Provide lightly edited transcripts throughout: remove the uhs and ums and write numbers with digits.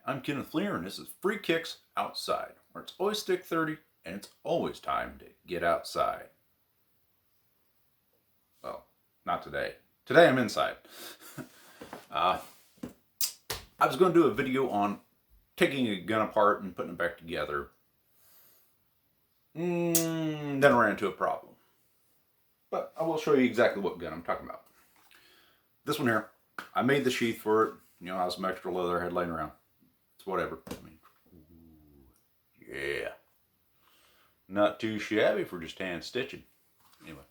I'm Kenneth Lear, and this is Free Kicks Outside, where it's always stick 30 and it's always time to get outside. Well, not today. Today I'm inside. I was going to do a video on taking a gun apart and putting it back together. Then I ran into a problem. But I will show you exactly what gun I'm talking about. This one here, I made the sheath for it. You know, I have some extra leather I had laying around. It's whatever. I mean, yeah. Not too shabby for just hand stitching. Anyway.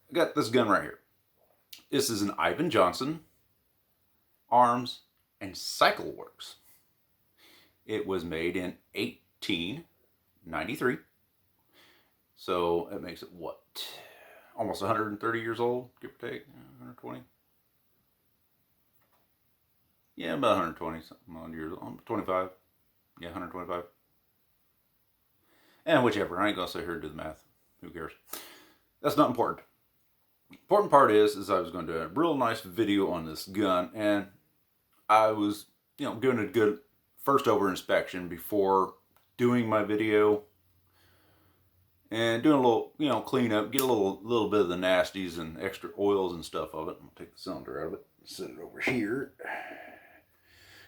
I got this gun right here. This is an Ivan Johnson Arms and Cycle Works. It was made in 1893. So it makes it what? Almost 130 years old, give or take. 120. Yeah, about 120 something years old. 25. Yeah, 125. And whichever. I ain't gonna sit here and do the math. Who cares? That's not important. The important part is I was going to do a real nice video on this gun, and I was, doing a good first over inspection before doing my video, and doing a little, clean up, get a little bit of the nasties and extra oils and stuff of it. I'm gonna take the cylinder out of it, set it over here,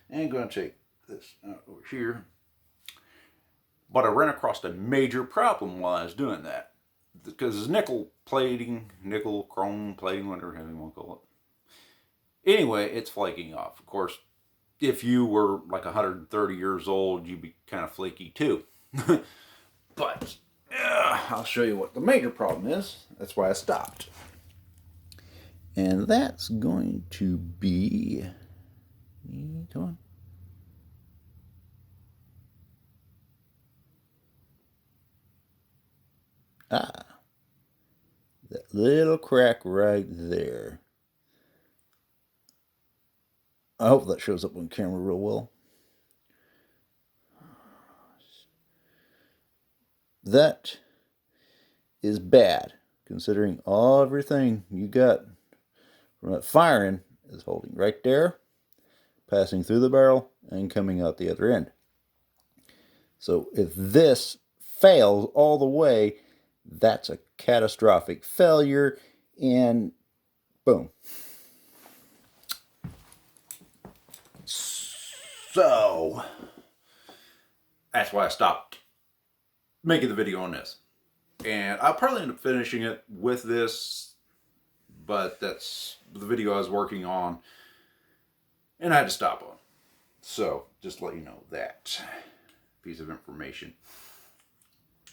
and I'm gonna take this out over here. But I ran across a major problem while I was doing that, because nickel chrome plating, whatever you want to call it. Anyway, it's flaking off. Of course, if you were like 130 years old, you'd be kind of flaky too. But I'll show you what the major problem is. That's why I stopped. And that's going to be, come on. That little crack right there. I hope that shows up on camera real well. That is bad, considering everything you got from that firing is holding right there, passing through the barrel, and coming out the other end. So if this fails all the way, that's a catastrophic failure, and boom. So that's why I stopped making the video on this. And I'll probably end up finishing it with this, but that's the video I was working on, and I had to stop on. So just to let you know that piece of information.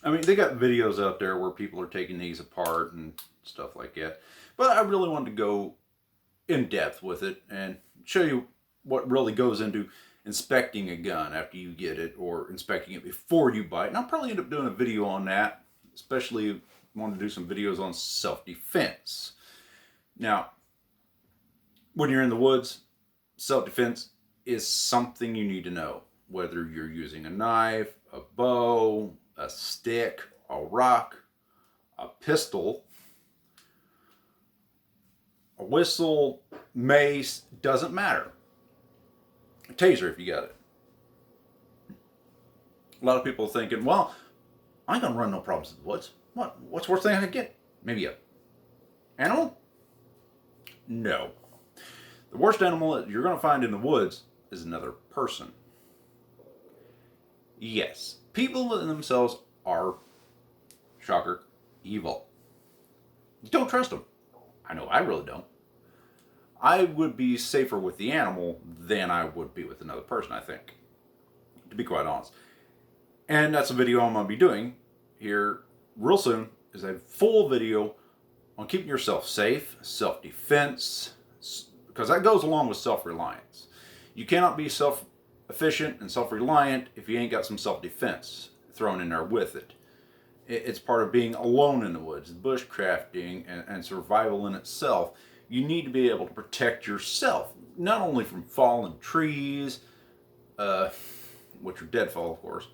I mean, they got videos out there where people are taking these apart and stuff like that. But I really wanted to go in depth with it and show you what really goes into inspecting a gun after you get it, or inspecting it before you buy it. And I'll probably end up doing a video on that, especially if I want to do some videos on self-defense. Now, when you're in the woods, self-defense is something you need to know. Whether you're using a knife, a bow, a stick, a rock, a pistol, a whistle, mace, doesn't matter. A taser if you got it. A lot of people are thinking, well, I ain't gonna run no problems in the woods. What's the worst thing I could get? Maybe a animal? No. The worst animal that you're gonna find in the woods is another person. Yes, people in themselves are, shocker, evil. Don't trust them. I know I really don't. I would be safer with the animal than I would be with another person, I think, to be quite honest. And that's a video I'm going to be doing here real soon, is a full video on keeping yourself safe, self-defense, because that goes along with self-reliance. You cannot be self-efficient and self-reliant if you ain't got some self-defense thrown in there with it. It's part of being alone in the woods, bushcrafting, and survival in itself. You need to be able to protect yourself, not only from fallen trees, which are deadfall, of course,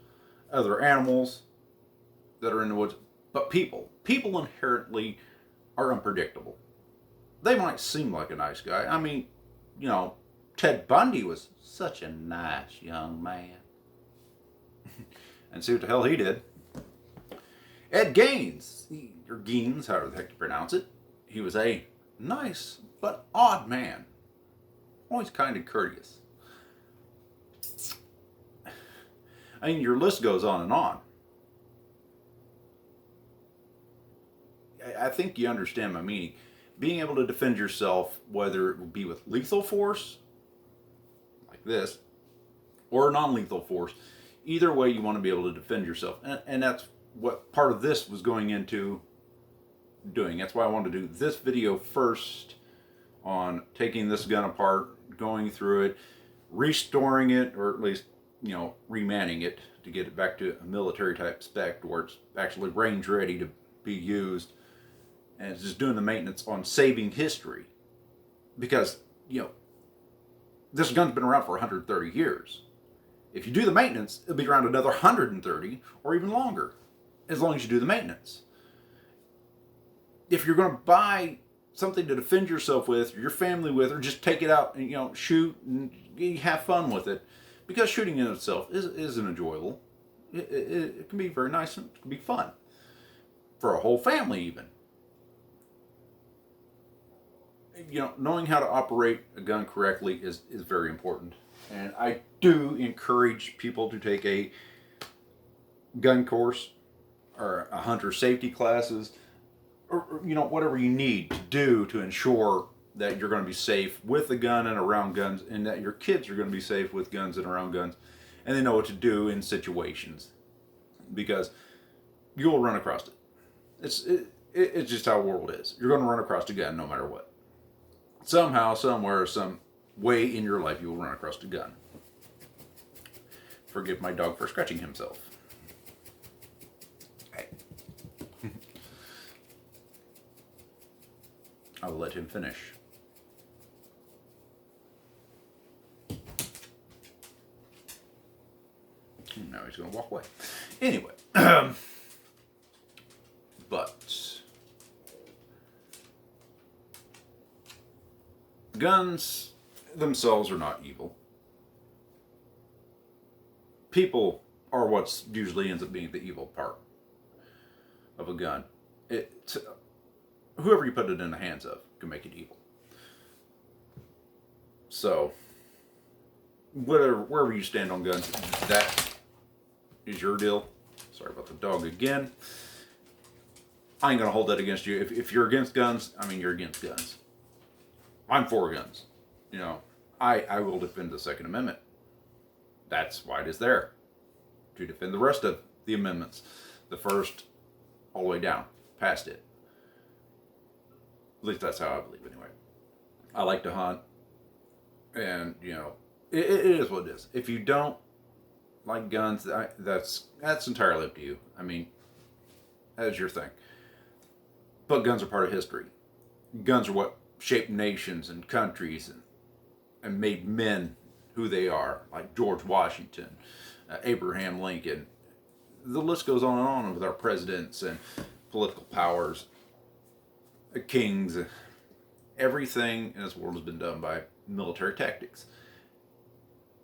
other animals that are in the woods, but people. People inherently are unpredictable. They might seem like a nice guy. I mean, Ted Bundy was such a nice young man. And see what the hell he did. Ed Gaines, or Geins, however the heck you pronounce it, he was a nice but odd man. Always kind and courteous. I mean, your list goes on and on. I think you understand my meaning. Being able to defend yourself, whether it would be with lethal force, like this, or non-lethal force, either way you want to be able to defend yourself. And that's what part of this was going into doing. That's why I wanted to do this video first on taking this gun apart, going through it, restoring it, or at least, remanning it to get it back to a military type spec where it's actually range ready to be used, and it's just doing the maintenance on saving history. Because, this gun's been around for 130 years. If you do the maintenance, it'll be around another 130 or even longer, as long as you do the maintenance. If you're going to buy something to defend yourself with, or your family with, or just take it out and shoot and have fun with it, because shooting in itself isn't enjoyable. It can be very nice and it can be fun for a whole family even. Knowing how to operate a gun correctly is very important. And I do encourage people to take a gun course or a hunter safety classes, or whatever you need to do to ensure that you're going to be safe with a gun and around guns, and that your kids are going to be safe with guns and around guns, and they know what to do in situations, because you'll run across it. It's just how the world is. You're going to run across a gun no matter what. Somehow, somewhere, some way in your life, you will run across a gun. Forgive my dog for scratching himself. Hey. I will let him finish. Now he's going to walk away. Anyway. But guns themselves are not evil. People are what's usually ends up being the evil part of a gun. Whoever you put it in the hands of can make it evil. So, wherever you stand on guns, that is your deal. Sorry about the dog again. I ain't gonna hold that against you. If you're against guns, you're against guns. I'm for guns. I will defend the Second Amendment. That's why it is there. To defend the rest of the amendments. The first, all the way down, past it. At least that's how I believe anyway. I like to hunt. And, it is what it is. If you don't like guns, that's entirely up to you. That's your thing. But guns are part of history. Guns are what shaped nations and countries and made men who they are, like George Washington, Abraham Lincoln. The list goes on and on with our presidents and political powers, kings. Everything in this world has been done by military tactics.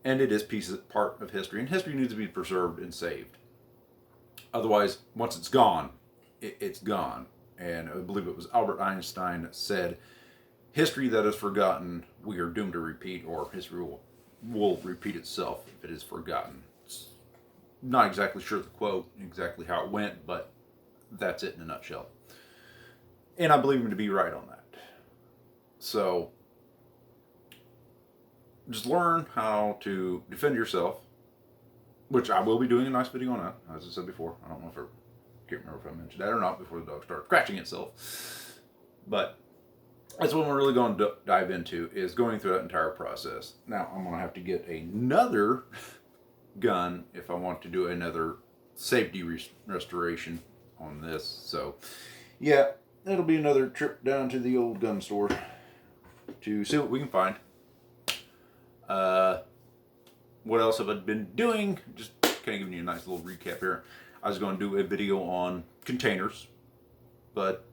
And it is part of history, and history needs to be preserved and saved. Otherwise, once it's gone, it's gone. And I believe it was Albert Einstein that said, history that is forgotten, we are doomed to repeat, or history will repeat itself if it is forgotten. It's not exactly sure the quote, exactly how it went, but that's it in a nutshell. And I believe him to be right on that. So, just learn how to defend yourself, which I will be doing a nice video on that, as I said before. I don't know if I can't remember if I mentioned that or not before the dog started scratching itself. But that's what we're really going to dive into, is going through that entire process. Now, I'm going to have to get another gun if I want to do another safety restoration on this. So, yeah, it'll be another trip down to the old gun store to see what we can find. What else have I been doing? Just kind of giving you a nice little recap here. I was going to do a video on containers, but,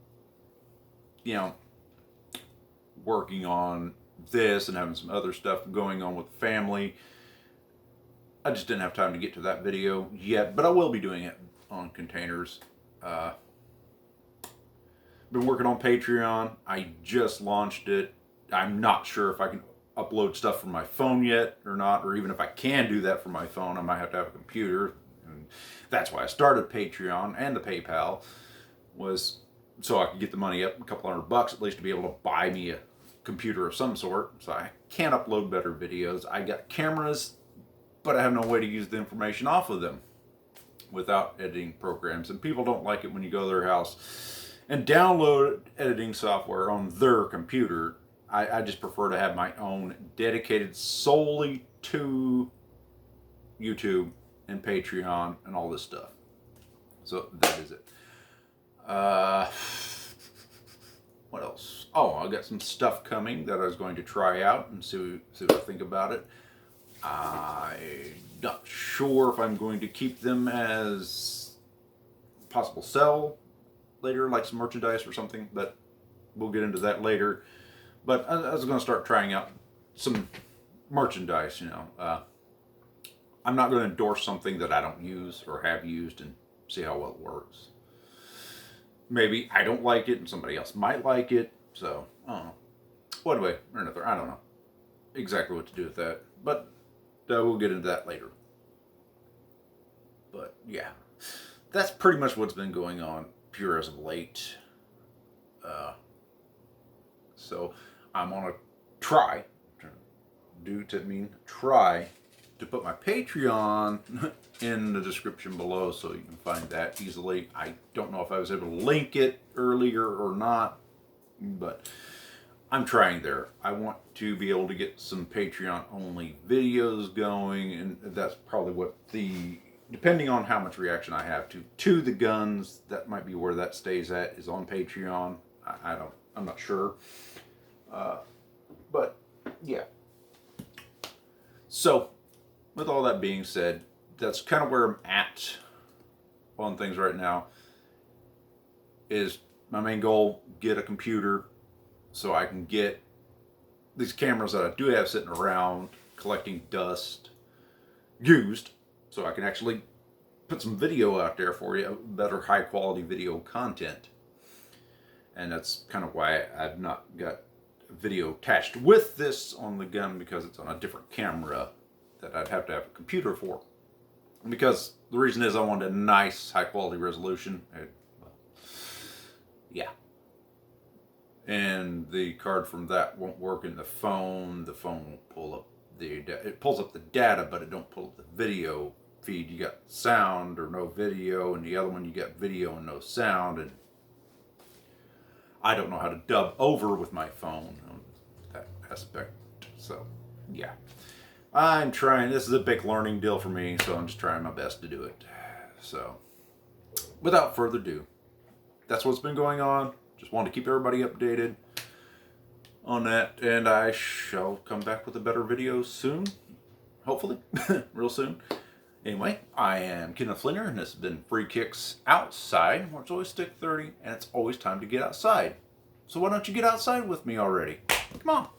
working on this and having some other stuff going on with the family, I just didn't have time to get to that video yet, but I will be doing it on containers. Been working on Patreon. I just launched it. I'm not sure if I can upload stuff from my phone yet or not, or even if I can do that from my phone. I might have to have a computer. And that's why I started Patreon and the PayPal, was so I could get the money up, a couple $100 at least, to be able to buy me a computer of some sort. So I can upload better videos. I got cameras, but I have no way to use the information off of them without editing programs. And people don't like it when you go to their house and download editing software on their computer. I just prefer to have my own dedicated solely to YouTube and Patreon and all this stuff. So that is it. What else? Oh, I got some stuff coming that I was going to try out and see what I think about it. I'm not sure if I'm going to keep them as possible sell later, like some merchandise or something, but we'll get into that later. But I was going to start trying out some merchandise, I'm not going to endorse something that I don't use or have used and see how well it works. Maybe I don't like it and somebody else might like it, so I don't know. One way or another, I don't know exactly what to do with that, but we'll get into that later. But yeah, that's pretty much what's been going on pure as of late. So I'm on a try to put my Patreon in the description below so you can find that easily. I don't know if I was able to link it earlier or not, but I'm trying there. I want to be able to get some Patreon only videos going, and that's probably what depending on how much reaction I have to the guns, that might be where that stays at, is on Patreon. I'm not sure. But yeah. So with all that being said, that's kind of where I'm at on things right now. Is my main goal, get a computer so I can get these cameras that I do have sitting around collecting dust used, so I can actually put some video out there for you, better high quality video content. And that's kind of why I've not got video attached with this on the gun, because it's on a different camera that I'd have to have a computer for. Because the reason is I wanted a nice high quality resolution. Yeah. And the card from that won't work in the phone. The phone won't pull up it pulls up the data, but it don't pull up the video feed. You got sound or no video, and the other one you got video and no sound, and I don't know how to dub over with my phone on that aspect. So yeah, I'm trying. This is a big learning deal for me, so I'm just trying my best to do it. So without further ado, that's what's been going on. Just wanted to keep everybody updated on that, and I shall come back with a better video soon, hopefully, real soon. Anyway, I am Kenneth Fleener, and this has been Free Kicks Outside, where it's always stick 30, and it's always time to get outside. So why don't you get outside with me already? Come on.